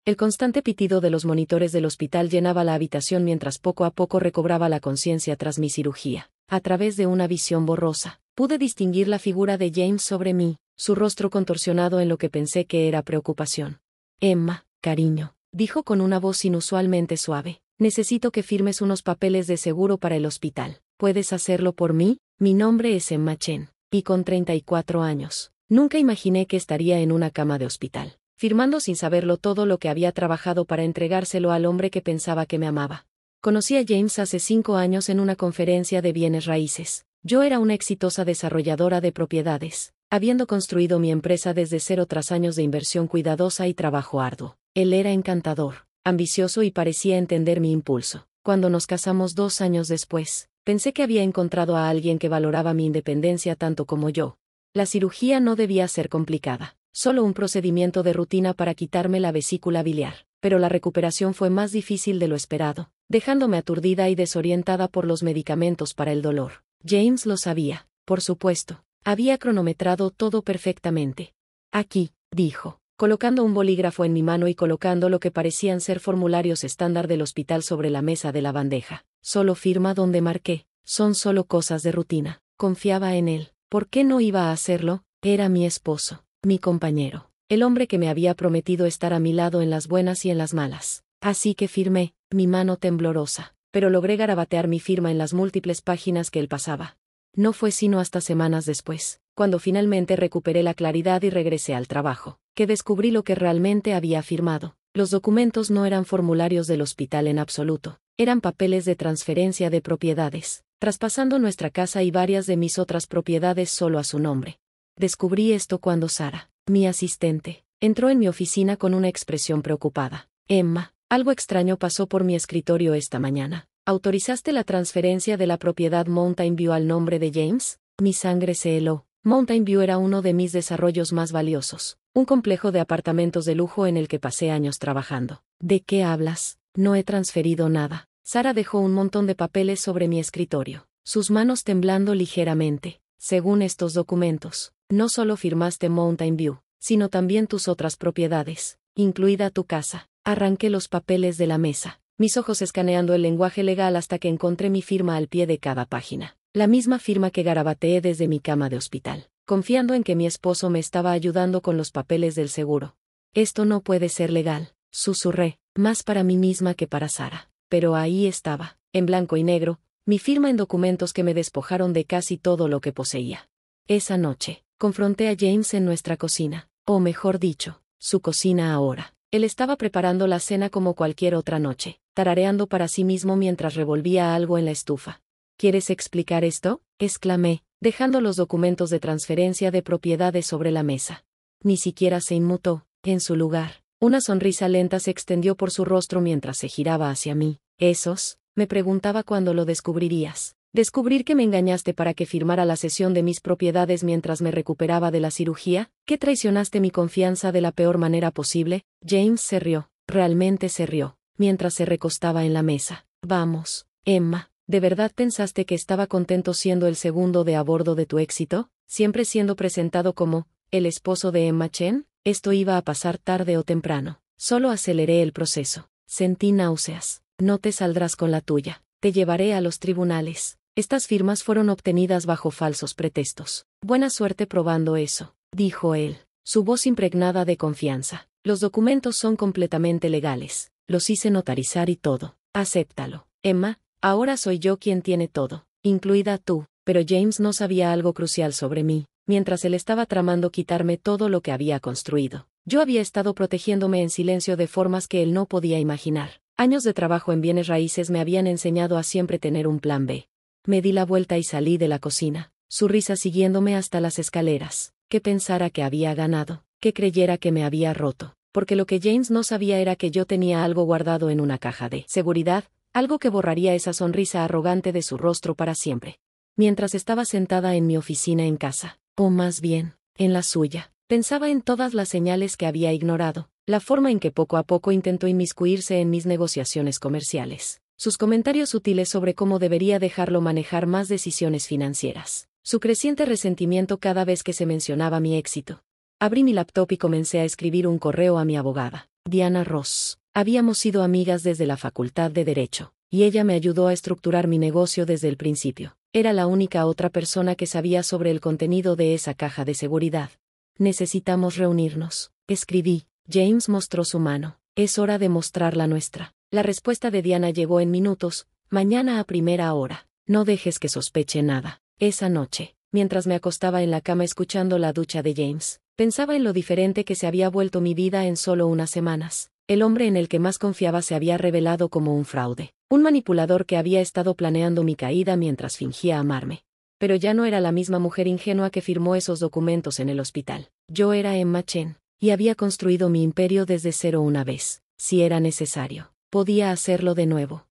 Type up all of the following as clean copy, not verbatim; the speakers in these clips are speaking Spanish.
El constante pitido de los monitores del hospital llenaba la habitación mientras poco a poco recobraba la conciencia tras mi cirugía. A través de una visión borrosa, pude distinguir la figura de James sobre mí, su rostro contorsionado en lo que pensé que era preocupación. Emma, cariño, dijo con una voz inusualmente suave, necesito que firmes unos papeles de seguro para el hospital. ¿Puedes hacerlo por mí? Mi nombre es Emma Chen, y con 34 años, nunca imaginé que estaría en una cama de hospital, firmando sin saberlo todo lo que había trabajado para entregárselo al hombre que pensaba que me amaba. Conocí a James hace 5 años en una conferencia de bienes raíces. Yo era una exitosa desarrolladora de propiedades, habiendo construido mi empresa desde cero tras años de inversión cuidadosa y trabajo arduo. Él era encantador, ambicioso y parecía entender mi impulso. Cuando nos casamos 2 años después, pensé que había encontrado a alguien que valoraba mi independencia tanto como yo. La cirugía no debía ser complicada, solo un procedimiento de rutina para quitarme la vesícula biliar, pero la recuperación fue más difícil de lo esperado, dejándome aturdida y desorientada por los medicamentos para el dolor. James lo sabía, por supuesto. Había cronometrado todo perfectamente. Aquí, dijo, colocando un bolígrafo en mi mano y colocando lo que parecían ser formularios estándar del hospital sobre la mesa de la bandeja. Solo firma donde marqué. Son solo cosas de rutina. Confiaba en él. ¿Por qué no iba a hacerlo? Era mi esposo, mi compañero, el hombre que me había prometido estar a mi lado en las buenas y en las malas. Así que firmé, mi mano temblorosa, pero logré garabatear mi firma en las múltiples páginas que él pasaba. No fue sino hasta semanas después, cuando finalmente recuperé la claridad y regresé al trabajo, que descubrí lo que realmente había firmado. Los documentos no eran formularios del hospital en absoluto, eran papeles de transferencia de propiedades, traspasando nuestra casa y varias de mis otras propiedades solo a su nombre. Descubrí esto cuando Sara, mi asistente, entró en mi oficina con una expresión preocupada. Emma, algo extraño pasó por mi escritorio esta mañana. ¿Autorizaste la transferencia de la propiedad Mountain View al nombre de James? Mi sangre se heló. Mountain View era uno de mis desarrollos más valiosos, un complejo de apartamentos de lujo en el que pasé años trabajando. ¿De qué hablas? No he transferido nada. Sara dejó un montón de papeles sobre mi escritorio, sus manos temblando ligeramente. Según estos documentos, no solo firmaste Mountain View, sino también tus otras propiedades, incluida tu casa. Arranqué los papeles de la mesa, mis ojos escaneando el lenguaje legal hasta que encontré mi firma al pie de cada página. La misma firma que garabateé desde mi cama de hospital, confiando en que mi esposo me estaba ayudando con los papeles del seguro. Esto no puede ser legal, susurré, más para mí misma que para Sara. Pero ahí estaba, en blanco y negro, mi firma en documentos que me despojaron de casi todo lo que poseía. Esa noche, confronté a James en nuestra cocina, o mejor dicho, su cocina ahora. Él estaba preparando la cena como cualquier otra noche, tarareando para sí mismo mientras revolvía algo en la estufa. ¿Quieres explicar esto?, exclamé, dejando los documentos de transferencia de propiedades sobre la mesa. Ni siquiera se inmutó. En su lugar, una sonrisa lenta se extendió por su rostro mientras se giraba hacia mí. ¿Esos? Me preguntaba cuándo lo descubrirías. ¿Descubrir que me engañaste para que firmara la cesión de mis propiedades mientras me recuperaba de la cirugía? ¿Que traicionaste mi confianza de la peor manera posible? James se rió, realmente se rió, mientras se recostaba en la mesa. Vamos, Emma, ¿de verdad pensaste que estaba contento siendo el segundo de a bordo de tu éxito? Siempre siendo presentado como el esposo de Emma Chen. Esto iba a pasar tarde o temprano. Solo aceleré el proceso. Sentí náuseas. No te saldrás con la tuya. Te llevaré a los tribunales. Estas firmas fueron obtenidas bajo falsos pretextos. Buena suerte probando eso, dijo él, su voz impregnada de confianza. Los documentos son completamente legales. Los hice notarizar y todo. Acéptalo. Emma, ahora soy yo quien tiene todo, incluida tú. Pero James no sabía algo crucial sobre mí. Mientras él estaba tramando quitarme todo lo que había construido, yo había estado protegiéndome en silencio de formas que él no podía imaginar. Años de trabajo en bienes raíces me habían enseñado a siempre tener un plan B. Me di la vuelta y salí de la cocina, su risa siguiéndome hasta las escaleras. Que pensara que había ganado, que creyera que me había roto, porque lo que James no sabía era que yo tenía algo guardado en una caja de seguridad, algo que borraría esa sonrisa arrogante de su rostro para siempre. Mientras estaba sentada en mi oficina en casa, o más bien, en la suya, pensaba en todas las señales que había ignorado, la forma en que poco a poco intentó inmiscuirse en mis negociaciones comerciales, sus comentarios sutiles sobre cómo debería dejarlo manejar más decisiones financieras, su creciente resentimiento cada vez que se mencionaba mi éxito. Abrí mi laptop y comencé a escribir un correo a mi abogada, Diana Ross. Habíamos sido amigas desde la Facultad de Derecho, y ella me ayudó a estructurar mi negocio desde el principio. Era la única otra persona que sabía sobre el contenido de esa caja de seguridad. Necesitamos reunirnos, escribí. James mostró su mano. Es hora de mostrar la nuestra. La respuesta de Diana llegó en minutos. Mañana a primera hora. No dejes que sospeche nada. Esa noche, mientras me acostaba en la cama escuchando la ducha de James, pensaba en lo diferente que se había vuelto mi vida en solo unas semanas. El hombre en el que más confiaba se había revelado como un fraude, un manipulador que había estado planeando mi caída mientras fingía amarme. Pero ya no era la misma mujer ingenua que firmó esos documentos en el hospital. Yo era Emma Chen, y había construido mi imperio desde cero una vez. Si era necesario, podía hacerlo de nuevo.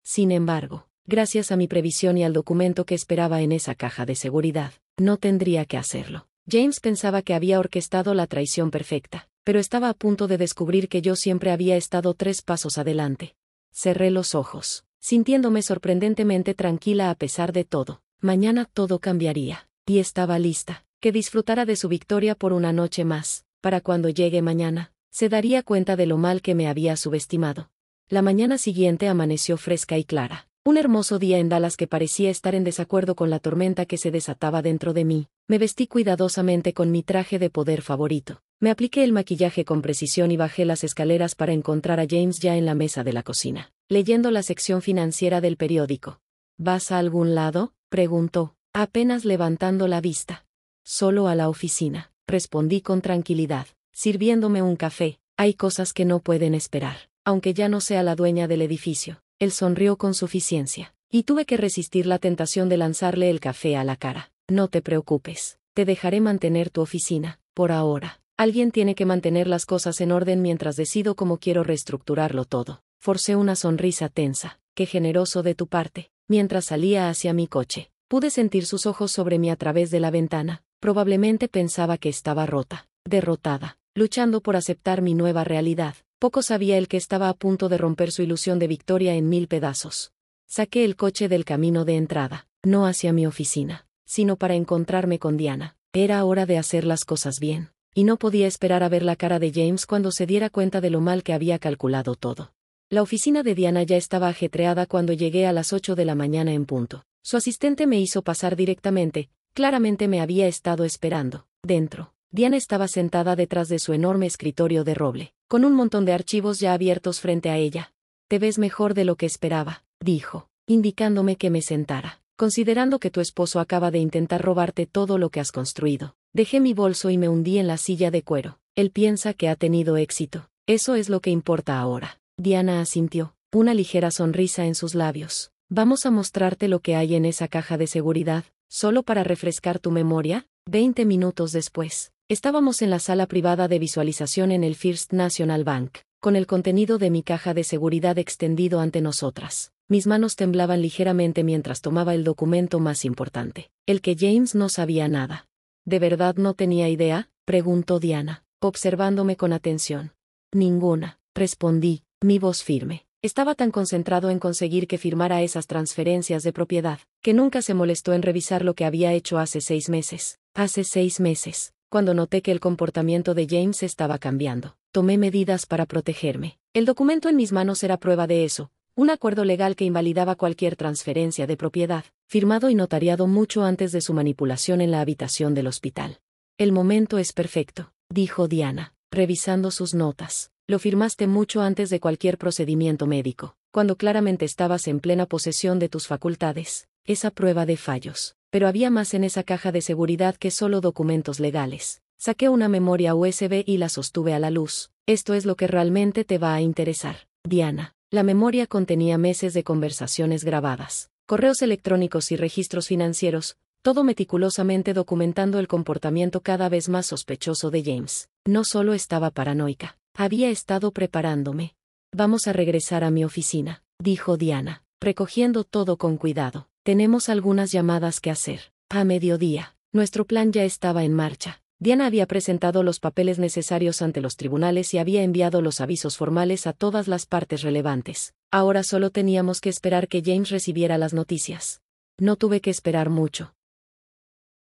Sin embargo, gracias a mi previsión y al documento que esperaba en esa caja de seguridad, no tendría que hacerlo. James pensaba que había orquestado la traición perfecta, pero estaba a punto de descubrir que yo siempre había estado 3 pasos adelante. Cerré los ojos, sintiéndome sorprendentemente tranquila a pesar de todo. Mañana todo cambiaría, y estaba lista. Que disfrutara de su victoria por una noche más. Para cuando llegue mañana, se daría cuenta de lo mal que me había subestimado. La mañana siguiente amaneció fresca y clara. Un hermoso día en Dallas que parecía estar en desacuerdo con la tormenta que se desataba dentro de mí. Me vestí cuidadosamente con mi traje de poder favorito. Me apliqué el maquillaje con precisión y bajé las escaleras para encontrar a James ya en la mesa de la cocina, leyendo la sección financiera del periódico. ¿Vas a algún lado?, preguntó, apenas levantando la vista. Solo a la oficina, respondí con tranquilidad, sirviéndome un café. Hay cosas que no pueden esperar, aunque ya no sea la dueña del edificio. Él sonrió con suficiencia, y tuve que resistir la tentación de lanzarle el café a la cara. No te preocupes, te dejaré mantener tu oficina, por ahora. Alguien tiene que mantener las cosas en orden mientras decido cómo quiero reestructurarlo todo. Forcé una sonrisa tensa. Qué generoso de tu parte. Mientras salía hacia mi coche, pude sentir sus ojos sobre mí a través de la ventana. Probablemente pensaba que estaba rota, derrotada, luchando por aceptar mi nueva realidad. Poco sabía él que estaba a punto de romper su ilusión de victoria en 1000 pedazos. Saqué el coche del camino de entrada, no hacia mi oficina, sino para encontrarme con Diana. Era hora de hacer las cosas bien, y no podía esperar a ver la cara de James cuando se diera cuenta de lo mal que había calculado todo. La oficina de Diana ya estaba ajetreada cuando llegué a las 8 de la mañana en punto. Su asistente me hizo pasar directamente. Claramente me había estado esperando. Dentro, Diana estaba sentada detrás de su enorme escritorio de roble, con un montón de archivos ya abiertos frente a ella. Te ves mejor de lo que esperaba, dijo, indicándome que me sentara. Considerando que tu esposo acaba de intentar robarte todo lo que has construido. Dejé mi bolso y me hundí en la silla de cuero. Él piensa que ha tenido éxito. Eso es lo que importa ahora. Diana asintió, una ligera sonrisa en sus labios. Vamos a mostrarte lo que hay en esa caja de seguridad, solo para refrescar tu memoria. 20 minutos después, estábamos en la sala privada de visualización en el First National Bank, con el contenido de mi caja de seguridad extendido ante nosotras. Mis manos temblaban ligeramente mientras tomaba el documento más importante, el que James no sabía nada. ¿De verdad no tenía idea?, preguntó Diana, observándome con atención. Ninguna, respondí, mi voz firme. Estaba tan concentrado en conseguir que firmara esas transferencias de propiedad, que nunca se molestó en revisar lo que había hecho hace 6 meses. Hace 6 meses, cuando noté que el comportamiento de James estaba cambiando, tomé medidas para protegerme. El documento en mis manos era prueba de eso, un acuerdo legal que invalidaba cualquier transferencia de propiedad, firmado y notariado mucho antes de su manipulación en la habitación del hospital. El momento es perfecto, dijo Diana, revisando sus notas. Lo firmaste mucho antes de cualquier procedimiento médico, cuando claramente estabas en plena posesión de tus facultades. Esa prueba de fallos. Pero había más en esa caja de seguridad que solo documentos legales. Saqué una memoria USB y la sostuve a la luz. Esto es lo que realmente te va a interesar, Diana. La memoria contenía meses de conversaciones grabadas, correos electrónicos y registros financieros, todo meticulosamente documentando el comportamiento cada vez más sospechoso de James. No solo estaba paranoica. Había estado preparándome. Vamos a regresar a mi oficina, dijo Diana, recogiendo todo con cuidado. Tenemos algunas llamadas que hacer. A mediodía, nuestro plan ya estaba en marcha. Diana había presentado los papeles necesarios ante los tribunales y había enviado los avisos formales a todas las partes relevantes. Ahora solo teníamos que esperar que James recibiera las noticias. No tuve que esperar mucho.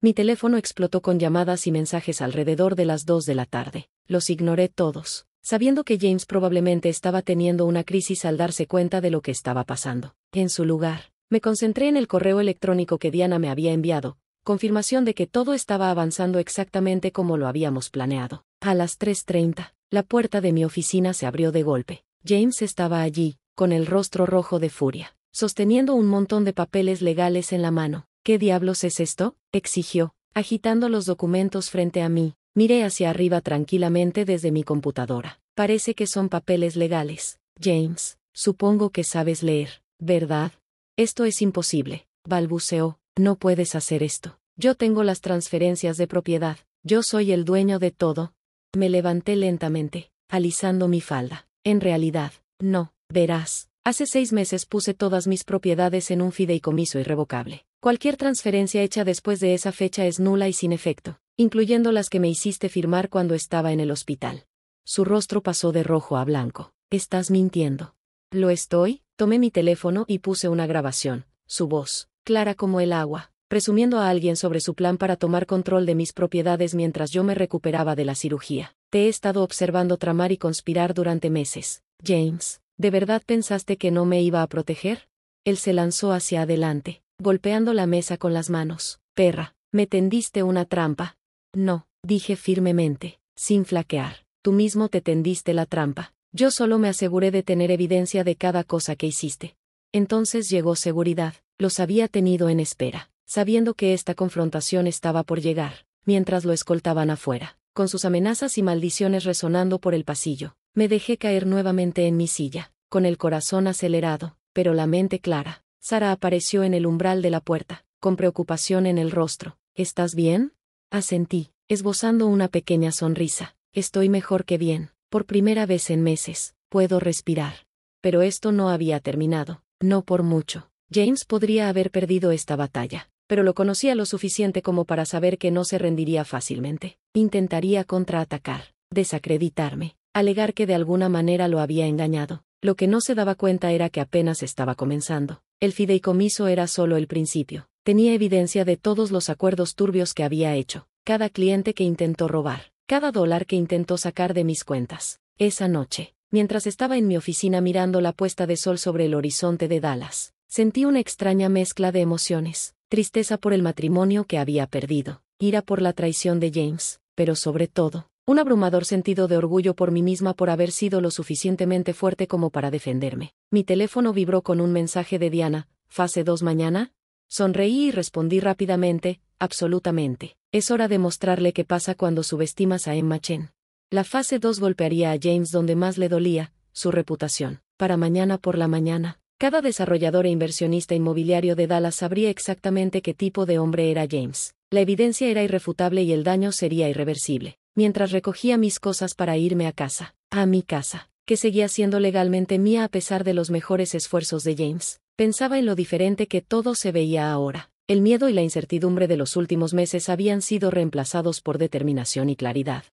Mi teléfono explotó con llamadas y mensajes alrededor de las 2 de la tarde. Los ignoré todos, sabiendo que James probablemente estaba teniendo una crisis al darse cuenta de lo que estaba pasando. En su lugar, me concentré en el correo electrónico que Diana me había enviado, confirmación de que todo estaba avanzando exactamente como lo habíamos planeado. A las 3:30, la puerta de mi oficina se abrió de golpe. James estaba allí, con el rostro rojo de furia, sosteniendo un montón de papeles legales en la mano. ¿Qué diablos es esto?, exigió, agitando los documentos frente a mí. Miré hacia arriba tranquilamente desde mi computadora. Parece que son papeles legales. James, supongo que sabes leer, ¿verdad? Esto es imposible, balbuceó. No puedes hacer esto. Yo tengo las transferencias de propiedad. Yo soy el dueño de todo. Me levanté lentamente, alisando mi falda. En realidad, no, verás. Hace 6 meses puse todas mis propiedades en un fideicomiso irrevocable. Cualquier transferencia hecha después de esa fecha es nula y sin efecto, incluyendo las que me hiciste firmar cuando estaba en el hospital. Su rostro pasó de rojo a blanco. ¿Estás mintiendo? ¿Lo estoy? Tomé mi teléfono y puse una grabación. Su voz, clara como el agua, presumiendo a alguien sobre su plan para tomar control de mis propiedades mientras yo me recuperaba de la cirugía. Te he estado observando tramar y conspirar durante meses. James, ¿de verdad pensaste que no me iba a proteger? Él se lanzó hacia adelante, golpeando la mesa con las manos. Perra, me tendiste una trampa. No, dije firmemente, sin flaquear. Tú mismo te tendiste la trampa. Yo solo me aseguré de tener evidencia de cada cosa que hiciste. Entonces llegó seguridad. Los había tenido en espera, sabiendo que esta confrontación estaba por llegar, mientras lo escoltaban afuera, con sus amenazas y maldiciones resonando por el pasillo. Me dejé caer nuevamente en mi silla, con el corazón acelerado, pero la mente clara. Sara apareció en el umbral de la puerta, con preocupación en el rostro. ¿Estás bien? Asentí, esbozando una pequeña sonrisa. Estoy mejor que bien. Por primera vez en meses, puedo respirar. Pero esto no había terminado, no por mucho. James podría haber perdido esta batalla, pero lo conocía lo suficiente como para saber que no se rendiría fácilmente. Intentaría contraatacar, desacreditarme, alegar que de alguna manera lo había engañado. Lo que no se daba cuenta era que apenas estaba comenzando. El fideicomiso era solo el principio. Tenía evidencia de todos los acuerdos turbios que había hecho, cada cliente que intentó robar, cada dólar que intentó sacar de mis cuentas. Esa noche, mientras estaba en mi oficina mirando la puesta de sol sobre el horizonte de Dallas, sentí una extraña mezcla de emociones, tristeza por el matrimonio que había perdido, ira por la traición de James, pero sobre todo, un abrumador sentido de orgullo por mí misma por haber sido lo suficientemente fuerte como para defenderme. Mi teléfono vibró con un mensaje de Diana. ¿Fase 2 mañana? Sonreí y respondí rápidamente, absolutamente. Es hora de mostrarle qué pasa cuando subestimas a Emma Chen. La fase 2 golpearía a James donde más le dolía, su reputación. Para mañana por la mañana, cada desarrollador e inversionista inmobiliario de Dallas sabría exactamente qué tipo de hombre era James. La evidencia era irrefutable y el daño sería irreversible. Mientras recogía mis cosas para irme a casa, a mi casa, que seguía siendo legalmente mía a pesar de los mejores esfuerzos de James, pensaba en lo diferente que todo se veía ahora. El miedo y la incertidumbre de los últimos meses habían sido reemplazados por determinación y claridad.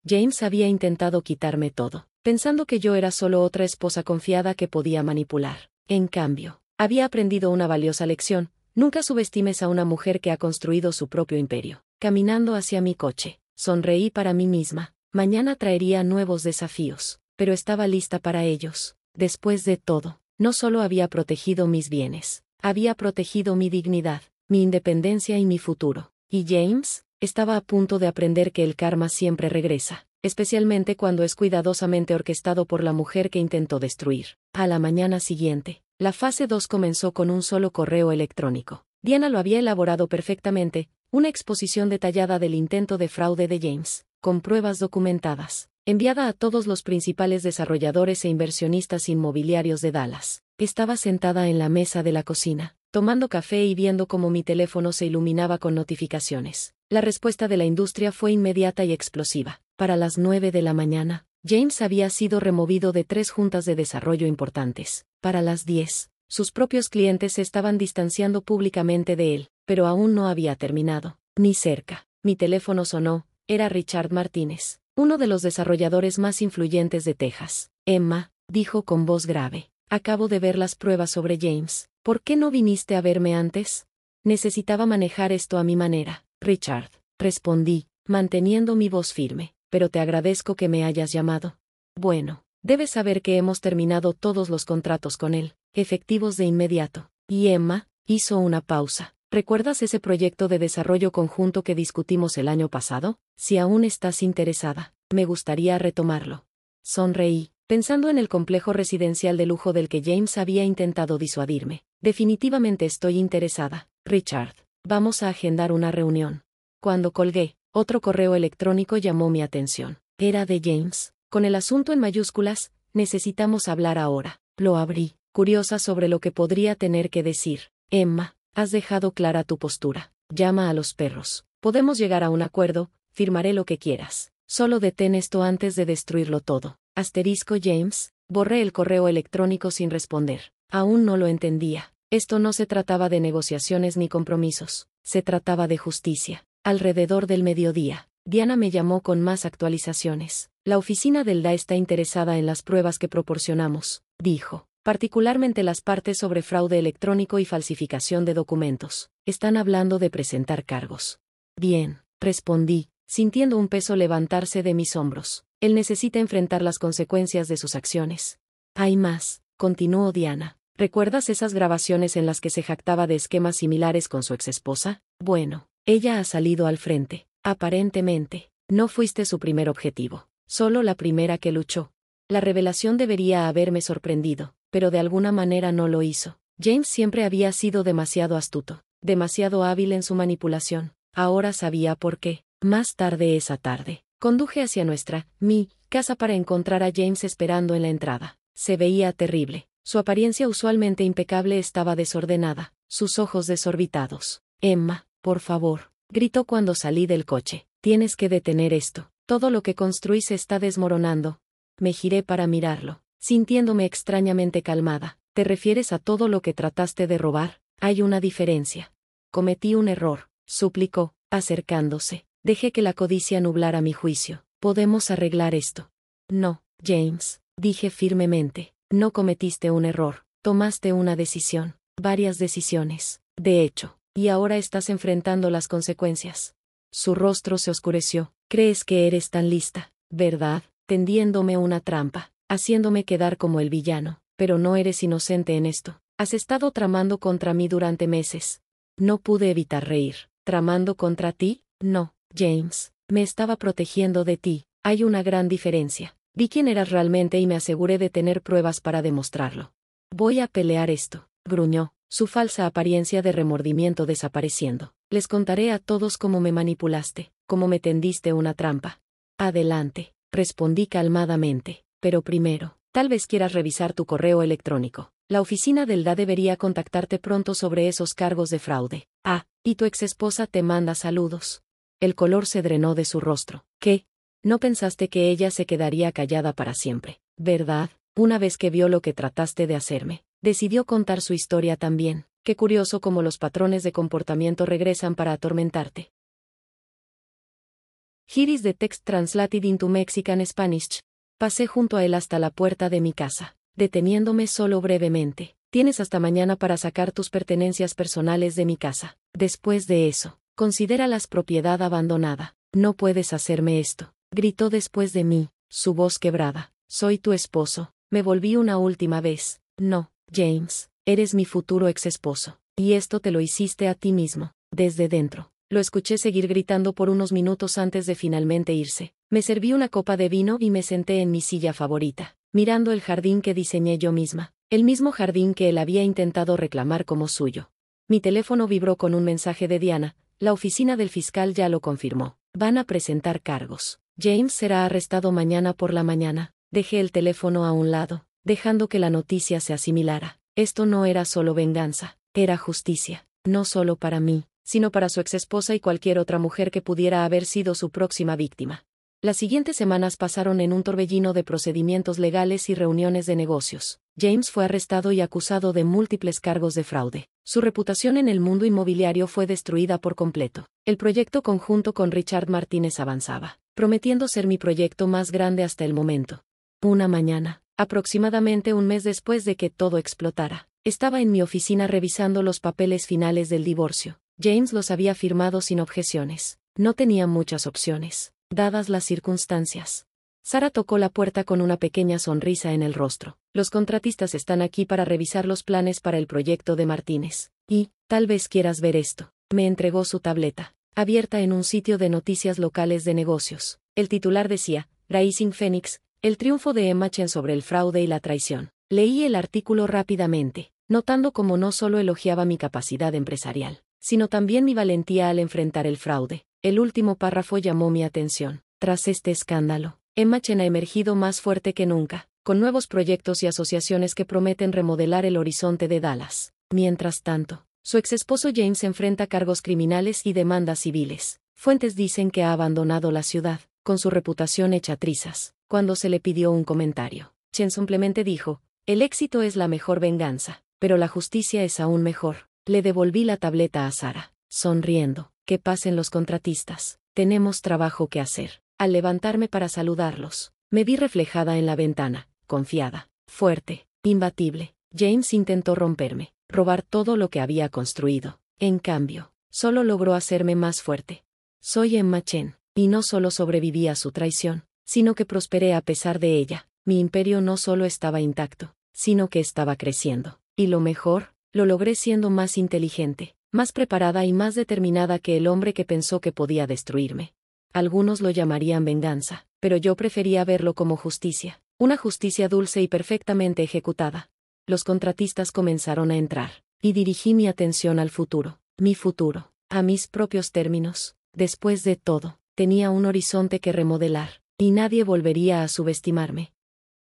James había intentado quitarme todo, pensando que yo era solo otra esposa confiada que podía manipular. En cambio, había aprendido una valiosa lección: nunca subestimes a una mujer que ha construido su propio imperio. Caminando hacia mi coche, sonreí para mí misma. Mañana traería nuevos desafíos, pero estaba lista para ellos. Después de todo, no solo había protegido mis bienes, había protegido mi dignidad, mi independencia y mi futuro. Y James estaba a punto de aprender que el karma siempre regresa, especialmente cuando es cuidadosamente orquestado por la mujer que intentó destruir. A la mañana siguiente, la fase 2 comenzó con un solo correo electrónico. Diana lo había elaborado perfectamente, una exposición detallada del intento de fraude de James, con pruebas documentadas, enviada a todos los principales desarrolladores e inversionistas inmobiliarios de Dallas. Estaba sentada en la mesa de la cocina, tomando café y viendo cómo mi teléfono se iluminaba con notificaciones. La respuesta de la industria fue inmediata y explosiva. Para las 9 de la mañana, James había sido removido de 3 juntas de desarrollo importantes. Para las 10, sus propios clientes se estaban distanciando públicamente de él, pero aún no había terminado, ni cerca. Mi teléfono sonó. Era Richard Martínez, uno de los desarrolladores más influyentes de Texas. Emma, dijo con voz grave, acabo de ver las pruebas sobre James. ¿Por qué no viniste a verme antes? Necesitaba manejar esto a mi manera. Richard, respondí, manteniendo mi voz firme, pero te agradezco que me hayas llamado. Bueno, debes saber que hemos terminado todos los contratos con él, efectivos de inmediato. Y Emma hizo una pausa. ¿Recuerdas ese proyecto de desarrollo conjunto que discutimos el año pasado? Si aún estás interesada, me gustaría retomarlo. Sonreí, pensando en el complejo residencial de lujo del que James había intentado disuadirme. Definitivamente estoy interesada, Richard. Vamos a agendar una reunión. Cuando colgué, otro correo electrónico llamó mi atención. Era de James, con el asunto en mayúsculas: necesitamos hablar ahora. Lo abrí, curiosa sobre lo que podría tener que decir. Emma, has dejado clara tu postura. Llama a los perros. Podemos llegar a un acuerdo, firmaré lo que quieras. Solo detén esto antes de destruirlo todo. Asterisco James, borré el correo electrónico sin responder. Aún no lo entendía. Esto no se trataba de negociaciones ni compromisos. Se trataba de justicia. Alrededor del mediodía, Diana me llamó con más actualizaciones. La oficina del DA está interesada en las pruebas que proporcionamos, dijo. Particularmente las partes sobre fraude electrónico y falsificación de documentos. Están hablando de presentar cargos. Bien, respondí, sintiendo un peso levantarse de mis hombros. Él necesita enfrentar las consecuencias de sus acciones. Hay más, continuó Diana. ¿Recuerdas esas grabaciones en las que se jactaba de esquemas similares con su exesposa? Bueno, ella ha salido al frente. Aparentemente, no fuiste su primer objetivo, solo la primera que luchó. La revelación debería haberme sorprendido, pero de alguna manera no lo hizo. James siempre había sido demasiado astuto, demasiado hábil en su manipulación. Ahora sabía por qué. Más tarde esa tarde, conduje hacia mi casa para encontrar a James esperando en la entrada. Se veía terrible. Su apariencia usualmente impecable estaba desordenada, sus ojos desorbitados. Emma, por favor, gritó cuando salí del coche. Tienes que detener esto. Todo lo que construí se está desmoronando. Me giré para mirarlo, sintiéndome extrañamente calmada. ¿Te refieres a todo lo que trataste de robar? Hay una diferencia. Cometí un error, suplicó, acercándose. Dejé que la codicia nublara mi juicio. ¿Podemos arreglar esto? No, James, dije firmemente. No cometiste un error, tomaste una decisión, varias decisiones, de hecho, y ahora estás enfrentando las consecuencias. Su rostro se oscureció. ¿Crees que eres tan lista, verdad? Tendiéndome una trampa, haciéndome quedar como el villano, pero no eres inocente en esto. Has estado tramando contra mí durante meses. No pude evitar reír. ¿Tramando contra ti? No, James, me estaba protegiendo de ti. Hay una gran diferencia. Vi quién eras realmente y me aseguré de tener pruebas para demostrarlo. Voy a pelear esto, gruñó, su falsa apariencia de remordimiento desapareciendo. Les contaré a todos cómo me manipulaste, cómo me tendiste una trampa. Adelante, respondí calmadamente, pero primero, tal vez quieras revisar tu correo electrónico. La oficina del DA debería contactarte pronto sobre esos cargos de fraude. Ah, y tu exesposa te manda saludos. El color se drenó de su rostro. ¿Qué? No pensaste que ella se quedaría callada para siempre, ¿verdad? Una vez que vio lo que trataste de hacerme, decidió contar su historia también. Qué curioso cómo los patrones de comportamiento regresan para atormentarte. Here is the text translated into Mexican Spanish. Pasé junto a él hasta la puerta de mi casa, deteniéndome solo brevemente. Tienes hasta mañana para sacar tus pertenencias personales de mi casa. Después de eso, considéralas propiedad abandonada. No puedes hacerme esto. Gritó después de mí, su voz quebrada. Soy tu esposo. Me volví una última vez. No, James, eres mi futuro ex esposo. Y esto te lo hiciste a ti mismo, desde dentro. Lo escuché seguir gritando por unos minutos antes de finalmente irse. Me serví una copa de vino y me senté en mi silla favorita, mirando el jardín que diseñé yo misma, el mismo jardín que él había intentado reclamar como suyo. Mi teléfono vibró con un mensaje de Diana. La oficina del fiscal ya lo confirmó. Van a presentar cargos. James será arrestado mañana por la mañana. Dejé el teléfono a un lado, dejando que la noticia se asimilara. Esto no era solo venganza, era justicia, no solo para mí, sino para su exesposa y cualquier otra mujer que pudiera haber sido su próxima víctima. Las siguientes semanas pasaron en un torbellino de procedimientos legales y reuniones de negocios. James fue arrestado y acusado de múltiples cargos de fraude. Su reputación en el mundo inmobiliario fue destruida por completo. El proyecto conjunto con Richard Martínez avanzaba, prometiendo ser mi proyecto más grande hasta el momento. Una mañana, aproximadamente un mes después de que todo explotara, estaba en mi oficina revisando los papeles finales del divorcio. James los había firmado sin objeciones. No tenía muchas opciones, dadas las circunstancias. Sara tocó la puerta con una pequeña sonrisa en el rostro. Los contratistas están aquí para revisar los planes para el proyecto de Martínez. Y, tal vez quieras ver esto. Me entregó su tableta, abierta en un sitio de noticias locales de negocios. El titular decía, Rising Phoenix, el triunfo de Emma Chen sobre el fraude y la traición. Leí el artículo rápidamente, notando cómo no solo elogiaba mi capacidad empresarial, sino también mi valentía al enfrentar el fraude. El último párrafo llamó mi atención. Tras este escándalo, Emma Chen ha emergido más fuerte que nunca, con nuevos proyectos y asociaciones que prometen remodelar el horizonte de Dallas. Mientras tanto, su exesposo James enfrenta cargos criminales y demandas civiles. Fuentes dicen que ha abandonado la ciudad, con su reputación hecha trizas. Cuando se le pidió un comentario, Chen simplemente dijo, el éxito es la mejor venganza, pero la justicia es aún mejor. Le devolví la tableta a Sara, sonriendo. Que pasen los contratistas. Tenemos trabajo que hacer. Al levantarme para saludarlos, me vi reflejada en la ventana, confiada, fuerte, imbatible. James intentó romperme, robar todo lo que había construido. En cambio, solo logró hacerme más fuerte. Soy Emma Chen, y no solo sobreviví a su traición, sino que prosperé a pesar de ella. Mi imperio no solo estaba intacto, sino que estaba creciendo. Y lo mejor, lo logré siendo más inteligente, más preparada y más determinada que el hombre que pensó que podía destruirme. Algunos lo llamarían venganza, pero yo prefería verlo como justicia, una justicia dulce y perfectamente ejecutada. Los contratistas comenzaron a entrar, y dirigí mi atención al futuro, mi futuro, a mis propios términos. Después de todo, tenía un horizonte que remodelar, y nadie volvería a subestimarme.